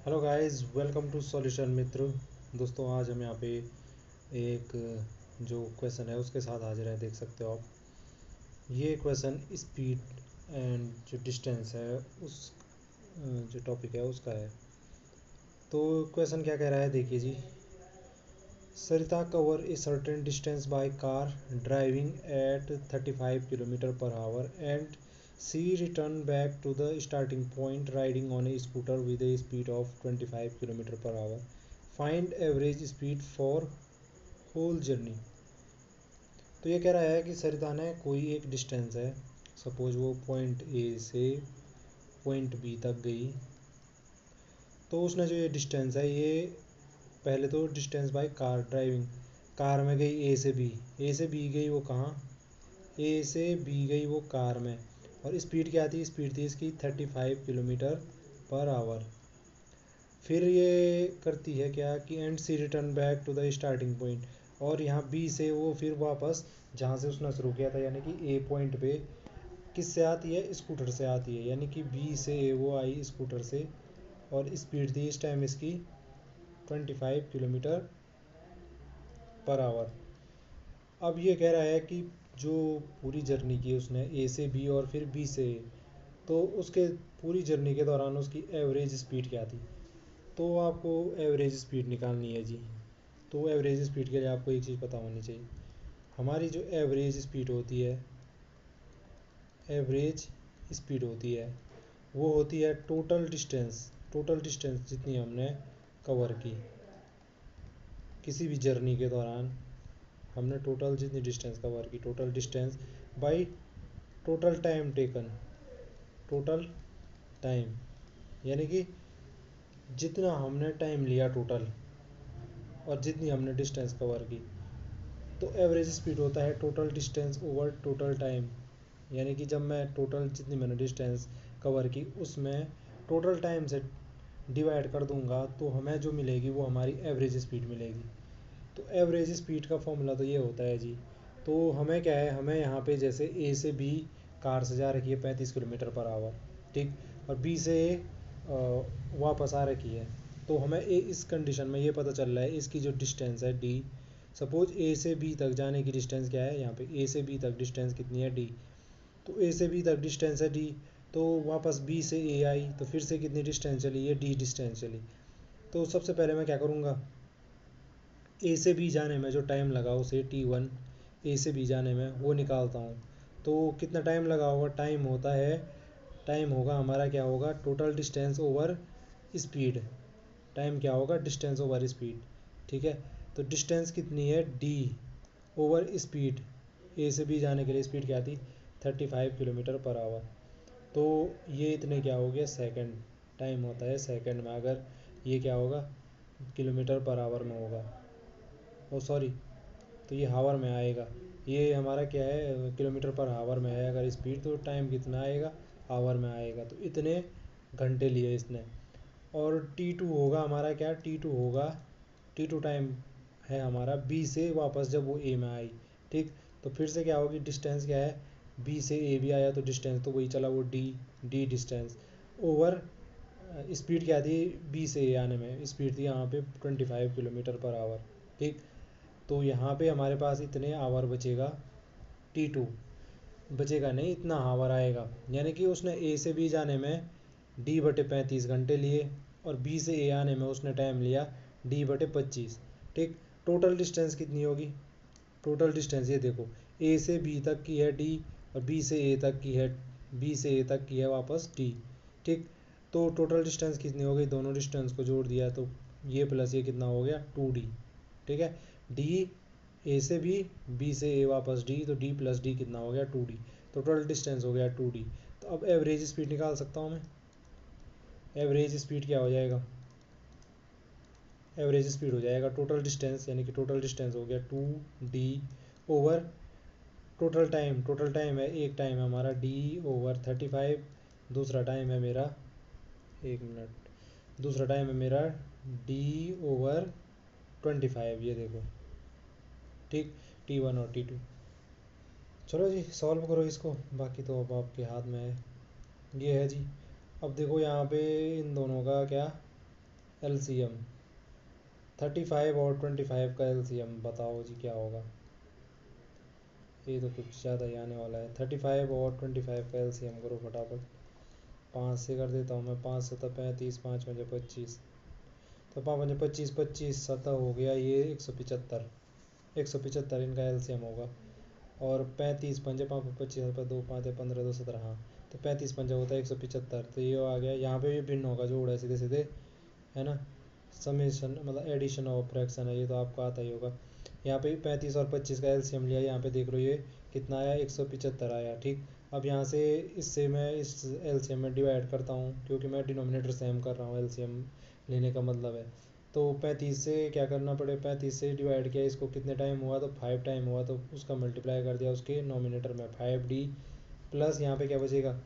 Hello guys, welcome to solution Mitra. दोस्तों, आज हम यहाँ पे एक जो क्वेश्चन है उसके साथ हाजिर है। देख सकते हो आप, ये क्वेश्चन स्पीड एंड जो डिस्टेंस है उस जो टॉपिक है उसका है। तो क्वेश्चन क्या कह रहा है, देखिए जी। Sarita cover a certain distance by car driving at 35 kilometre per hour and she returned back to the starting point riding on a scooter with a speed of 25 km per hour. Find average speed for whole journey. तो ये कह रहा है कि सरिता ने कोई एक distance है, सपोज वो पॉइंट ए से पॉइंट बी तक गई। तो उसने जो ये डिस्टेंस है, ये पहले तो distance by car driving, car में गई ए से बी गई, वो कहाँ, ए से बी गई वो कार में। और स्पीड क्या थी, स्पीड थी इसकी 35 किलोमीटर पर आवर। फिर ये करती है क्या कि and C return back to the starting point, और यहाँ बी से वो फिर वापस जहाँ से उसने शुरू किया था, यानी कि ए पॉइंट पे किससे आती है, स्कूटर से आती है। यानी कि बी से ए वो आई स्कूटर से, और स्पीड थी इस टाइम इसकी 25 किलोमीटर पर आवर। अब ये कह रहा है कि जो पूरी जर्नी की उसने ए से बी और फिर बी से ए, तो उसके पूरी जर्नी के दौरान उसकी एवरेज स्पीड क्या थी। तो आपको एवरेज स्पीड निकालनी है जी। तो एवरेज स्पीड के लिए आपको एक चीज़ पता होनी चाहिए। हमारी जो एवरेज स्पीड होती है वो होती है टोटल डिस्टेंस जितनी हमने कवर की किसी भी जर्नी के दौरान। हमने टोटल जितनी डिस्टेंस कवर की, total distance by total time taken, total time, यानी कि जितना हमने टाइम लिया टोटल और जितनी हमने डिस्टेंस कवर की। तो एवरेज स्पीड होता है total distance over total time, यानी कि जब मैं टोटल जितनी मैंने डिस्टेंस कवर की उसमें टोटल टाइम से डिवाइड कर दूंगा तो हमें जो मिलेगी वो हमारी एवरेज स्पीड मिलेगी। तो एवरेज स्पीड का फॉर्मूला तो ये होता है जी। तो हमें क्या है, हमें यहाँ पे जैसे ए से बी कार से जा रखी है 35 किलोमीटर पर आवर, ठीक, और बी से ए वापस आ रखी है। तो हमें इस कंडीशन में ये पता चल रहा है इसकी जो डिस्टेंस है डी, सपोज ए से बी तक जाने की डिस्टेंस क्या है, यहाँ पे ए से बी तक डिस्टेंस कितनी है डी। तो ए से बी तक डिस्टेंस है डी, तो वापस बी से ए आई तो फिर से कितनी डिस्टेंस चली, ये डी डिस्टेंस चली। तो सबसे पहले मैं क्या करूँगा, ए से बी जाने में जो टाइम लगा उसे T1 ए से बी जाने में वो निकालता हूँ। तो कितना टाइम लगा होगा, टाइम होगा हमारा, क्या होगा, total distance over speed. Time क्या होगा, डिस्टेंस ओवर स्पीड, ठीक है। तो डिस्टेंस कितनी है डी ओवर स्पीड, ए से बी जाने के लिए स्पीड क्या थी 35 किलोमीटर पर आवर। तो ये इतने क्या हो गया, सेकंड, टाइम होता है सेकंड में, अगर ये क्या होगा किलोमीटर पर आवर में होगा, ओ सॉरी, तो ये हावर में आएगा। ये हमारा क्या है, किलोमीटर पर हावर में है अगर स्पीड, तो टाइम कितना आएगा, आवर में आएगा। तो इतने घंटे लिए इसने। और T2 होगा हमारा क्या, T2 टाइम है हमारा बी से वापस जब वो ए में आई, ठीक। तो फिर से क्या होगी, डिस्टेंस क्या है, बी से ए भी आया तो डिस्टेंस तो वही चला, वो डी डिस्टेंस ओवर स्पीड क्या थी, बी से ए आने में स्पीड थी यहाँ पे 25 किलोमीटर पर आवर, ठीक। तो यहाँ पे हमारे पास इतने आवर बचेगा, T2 बचेगा नहीं, इतना आवर आएगा। यानी कि उसने ए से बी जाने में D/35 घंटे लिए और बी से ए आने में उसने टाइम लिया D/25, ठीक। टोटल डिस्टेंस कितनी होगी, टोटल डिस्टेंस ये देखो, ए से बी तक की है डी और बी से ए तक की है वापस डी, ठीक। तो टोटल डिस्टेंस कितनी हो गई, दोनों डिस्टेंस को जोड़ दिया तो ये प्लस ये कितना हो गया 2D, ठीक है। डी ए से बी से ए वापस डी, तो डी प्लस डी कितना हो गया 2D। तो टोटल डिस्टेंस हो गया 2D। तो अब एवरेज स्पीड निकाल सकता हूँ मैं। एवरेज स्पीड क्या हो जाएगा, एवरेज स्पीड हो जाएगा टोटल डिस्टेंस, यानी कि टोटल डिस्टेंस हो गया 2D ओवर टोटल टाइम है, एक टाइम है हमारा D/35, दूसरा टाइम है मेरा, एक मिनट, दूसरा टाइम है मेरा D/25, ये देखो, ठीक। T1 और T2। चलो जी, सॉल्व करो इसको, बाकी तो अब आपके हाथ में है। ये है जी। अब देखो यहाँ पे इन दोनों का क्या, एलसीएम 35 और 25 का एलसीएम बताओ जी क्या होगा। ये तो कुछ ज़्यादा ही आने वाला है। 35 और 25 का एलसीएम करो फटाफट। 5 से कर देता हूँ मैं, 5 7 35, 5 5 25, तो 5 5 25, 25 7 हो गया ये 175। 175 इनका एलसीएम होगा। और 35 पंजे 5 25 पर 2 5 15 2 17, हाँ तो 35 पंजा होता है 175। तो ये आ गया। यहाँ पे भी भिन्न होगा जो उड़ा सीधे सीधे, है ना। समेशन मतलब एडिशन और फ्रैक्शन है, ये तो आपको आता ही होगा। यहाँ पे 35 और 25 का एलसीएम लिया, यहाँ पे देख लो ये कितना आया 175 आया। ठीक, अब यहाँ से इससे मैं इस एलसीएम में डिवाइड करता हूँ, क्योंकि मैं डिनोमिनेटर सेम कर रहा हूँ, एलसीएम लेने का मतलब है। तो 35 से क्या करना पड़े, 35 से डिवाइड किया इसको, कितने टाइम हुआ तो 5 टाइम हुआ, तो उसका मल्टीप्लाई कर दिया उसके नोमिनेटर में 5d, प्लस यहाँ पे क्या बचेगा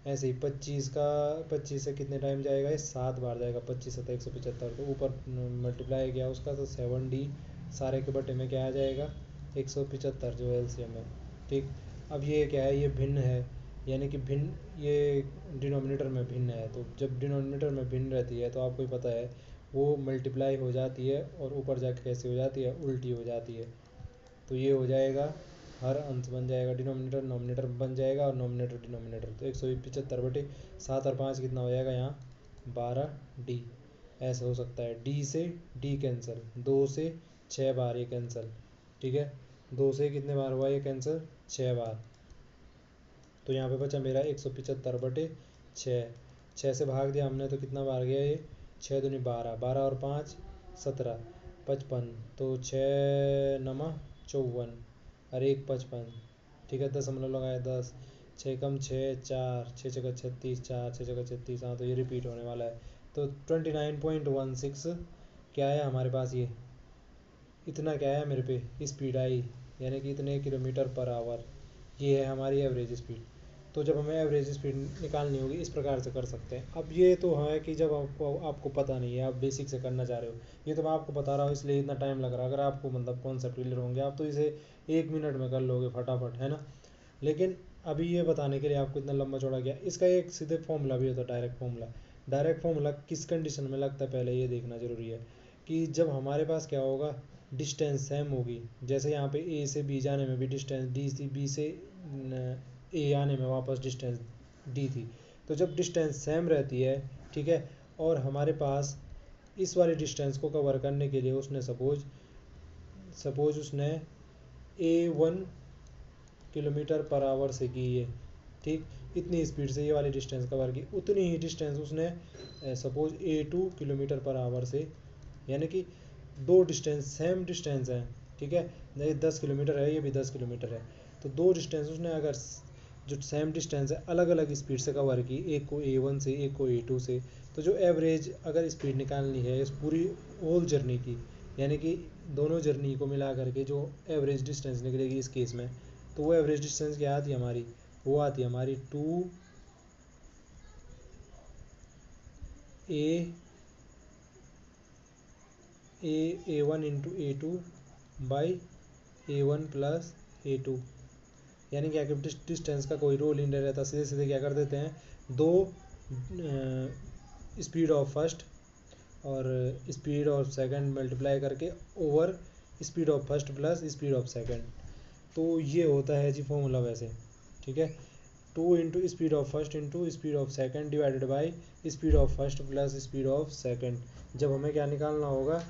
ऐसे ही 25 से कितने टाइम जाएगा, ये 7 बार जाएगा। 25 7 175, तो ऊपर मल्टीप्लाई किया उसका तो 7d, सारे के बटे में क्या आ जाएगा 175 जो एलसीएम है। ठीक, अब ये क्या है, ये भिन्न है, यानी कि भिन्न, ये डिनोमिनेटर में भिन्न है। तो जब डिनोमिनेटर में भिन्न रहती है तो आपको ही पता है वो मल्टीप्लाई हो जाती है और ऊपर जाके कैसे हो जाती है, उल्टी हो जाती है। तो ये हो जाएगा, हर अंश बन जाएगा, डिनोमिनेटर नोमिनेटर बन जाएगा और नोमिनेटर डिनोमिनेटर। तो 175 बटे 7 और 5 कितना हो जाएगा यहाँ 12d। ऐसे हो सकता है, डी से डी कैंसिल, 2 से 6 बार ये कैंसिल। ठीक है, 2 से कितने बार हुआ ये कैंसिल, 6 बार। तो यहाँ पे बचा मेरा 175 बटे 6, 6 से भाग दिया हमने तो कितना बार गया ये, 6 दूनी 12, 12 और 5 17, 55, तो 6 नमा 54 और 1 55। ठीक है, 10 लगाया 10, 6 कम 6 4, 6 जगह 36, 4 6 जगह 36, हाँ तो ये रिपीट होने वाला है। तो 29.16 क्या है हमारे पास, ये इतना क्या है मेरे पे स्पीड आई, यानी कि इतने किलोमीटर पर आवर, ये है हमारी एवरेज स्पीड। तो जब हमें एवरेज स्पीड निकालनी होगी इस प्रकार से कर सकते हैं। अब ये तो है कि जब आपको पता नहीं है, आप बेसिक से करना चाह रहे हो, ये तो मैं आपको बता रहा हूँ इसलिए इतना टाइम लग रहा है। अगर आपको मतलब कॉन्सेप्ट क्लियर होंगे आप तो इसे 1 मिनट में कर लोगे फटाफट, है ना। लेकिन अभी ये बताने के लिए आपको इतना लंबा चौड़ा किया, इसका एक सीधे फॉर्मूला भी होता है, डायरेक्ट फॉर्मूला। डायरेक्ट फॉर्मूला किस कंडीशन में लगता है पहले ये देखना ज़रूरी है, कि जब हमारे पास क्या होगा, डिस्टेंस सेम होगी। जैसे यहाँ पे ए से बी जाने में भी डिस्टेंस डी सी, बी से ए आने में वापस डिस्टेंस डी थी। तो जब डिस्टेंस सेम रहती है, ठीक है, और हमारे पास इस वाली डिस्टेंस को कवर करने के लिए उसने सपोज उसने A1 किलोमीटर पर आवर से की है, ठीक, इतनी स्पीड से ये वाली डिस्टेंस कवर की, उतनी ही डिस्टेंस उसने suppose A2 kilometre per our से, यानी कि दो डिस्टेंस सेम डिस्टेंस है, ठीक है, ये 10 किलोमीटर है, ये भी 10 किलोमीटर है। तो दो डिस्टेंस उसने अगर जो सेम डिस्टेंस है अलग अलग स्पीड से कवर की, एक को A1 से एक को A2 से, तो जो एवरेज अगर स्पीड निकालनी है इस पूरी होल जर्नी की, यानी कि दोनों जर्नी को मिला करके जो एवरेज डिस्टेंस निकलेगी इस केस में, तो वो एवरेज डिस्टेंस क्या आती है हमारी, वो आती है हमारी 2A1 into A2 by A1 plus A2। यानी क्या कि डिस्टेंस का कोई रोल ही नहीं रहता, सीधे सीधे क्या कर देते हैं, दो स्पीड ऑफ फर्स्ट और स्पीड ऑफ सेकंड मल्टीप्लाई करके over speed of first plus speed of second. तो ये होता है जी फॉर्मूला वैसे, ठीक है। 2 into speed of first into speed of second divided by speed of first plus speed of second. जब हमें क्या निकालना होगा,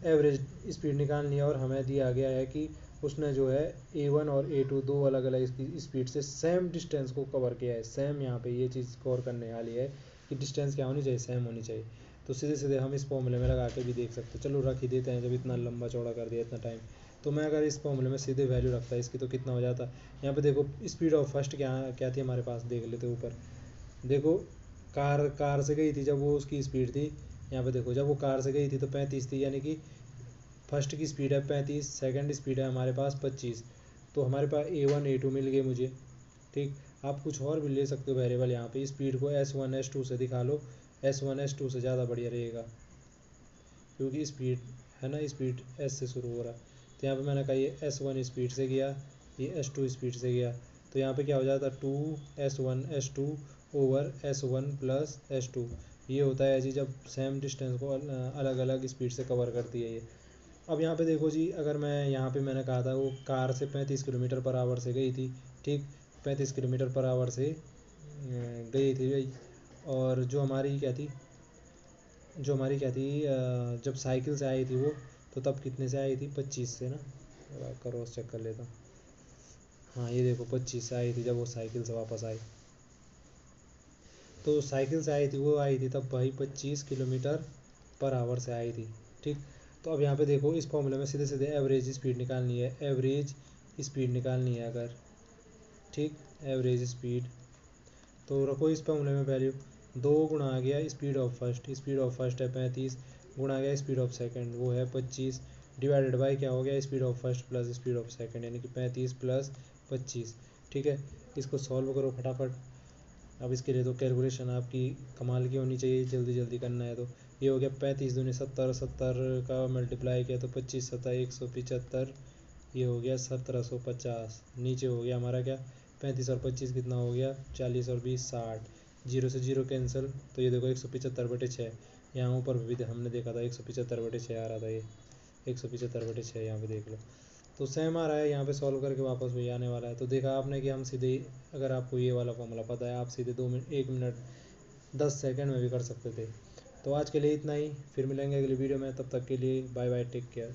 एवरेज स्पीड निकालनी है, और हमें दिया गया है कि उसने जो है A1 और A2 दो अलग अलग स्पीड से सेम डिस्टेंस को कवर किया है। सेम यहाँ पे ये चीज़ कवर करने वाली है कि डिस्टेंस क्या होनी चाहिए, सेम होनी चाहिए। तो सीधे सीधे हम इस फॉर्मूले में लगा के भी देख सकते हैं। चलो रख ही देते हैं, जब इतना लंबा चौड़ा कर दिया इतना टाइम। तो मैं अगर इस फॉर्मूले में सीधे वैल्यू रखता है इसकी तो कितना हो जाता। यहाँ पे देखो स्पीड ऑफ फर्स्ट क्या क्या थी हमारे पास, देख लेते ऊपर देखो, कार से गई थी जब वो उसकी स्पीड थी, यहाँ पे देखो जब वो कार से गई थी तो 35 थी, यानी कि फर्स्ट की स्पीड है 35, सेकंड स्पीड है हमारे पास 25। तो हमारे पास A1 A2 मिल गए मुझे, ठीक। आप कुछ और भी ले सकते हो वेरिएबल, यहाँ पे स्पीड को S1 S2 से दिखा लो, S1 S2 से ज़्यादा बढ़िया रहेगा, क्योंकि स्पीड है ना, स्पीड S से शुरू हो रहा है। तो यहाँ पे मैंने कहा ये S1 स्पीड से गया, ये S2 स्पीड से गया, तो यहाँ पे क्या हो जाता 2S1 S2 over S1 plus S2, ये होता है जी जब सेम डिस्टेंस को अलग अलग स्पीड से कवर करती है ये। अब यहाँ पे देखो जी, अगर मैं यहाँ पे मैंने कहा था वो कार से 35 किलोमीटर पर आवर से गई थी, ठीक, 35 किलोमीटर पर आवर से गई थी भाई। और जो हमारी क्या थी जब साइकिल से आई थी वो, तो तब कितने से आई थी? 25 से ना, क्रॉस चेक कर लेता हूँ। हाँ ये देखो 25 से आई थी जब वो साइकिल से वापस आई। तो साइकिल से आई थी वो, आई थी तब भाई 25 किलोमीटर पर आवर से आई थी, ठीक। तो अब यहाँ पे देखो इस फॉर्मूले में सीधे सीधे एवरेज स्पीड निकालनी है, एवरेज स्पीड निकालनी है अगर, ठीक, एवरेज स्पीड। तो रखो इस फॉर्मूले में वैल्यू, 2 गुणा आ गया स्पीड ऑफ फर्स्ट है 35, गुणा गया स्पीड ऑफ सेकंड वो है 25, डिवाइडेड बाय क्या हो गया? Speed of first plus speed of second, यानी कि 35 प्लस 25, ठीक है। इसको सॉल्व करो फटाफट। अब इसके लिए तो कैलकुलेशन आपकी कमाल की होनी चाहिए, जल्दी जल्दी करना है। तो ये हो गया 35 दूनी 70, 70 का मल्टीप्लाई किया तो 25 सत्ता 175, ये हो गया 1750। नीचे हो गया हमारा क्या? 35 और 25 कितना हो गया? 40 और 20 60, जीरो से जीरो कैंसिल। तो ये देखो 175/6, यहाँ ऊपर भी हमने देखा था 175/6 आ रहा था, ये 175/6 यहाँ पे देख लो। तो सेम आ रहा है यहाँ पे, सॉल्व करके वापस वही आने वाला है। तो देखा आपने कि हम सीधे, अगर आपको ये वाला फॉर्मूला पता है, आप सीधे 1 मिनट 10 सेकंड में भी कर सकते थे। तो आज के लिए इतना ही, फिर मिलेंगे अगली वीडियो में, तब तक के लिए बाय बाय, टेक केयर।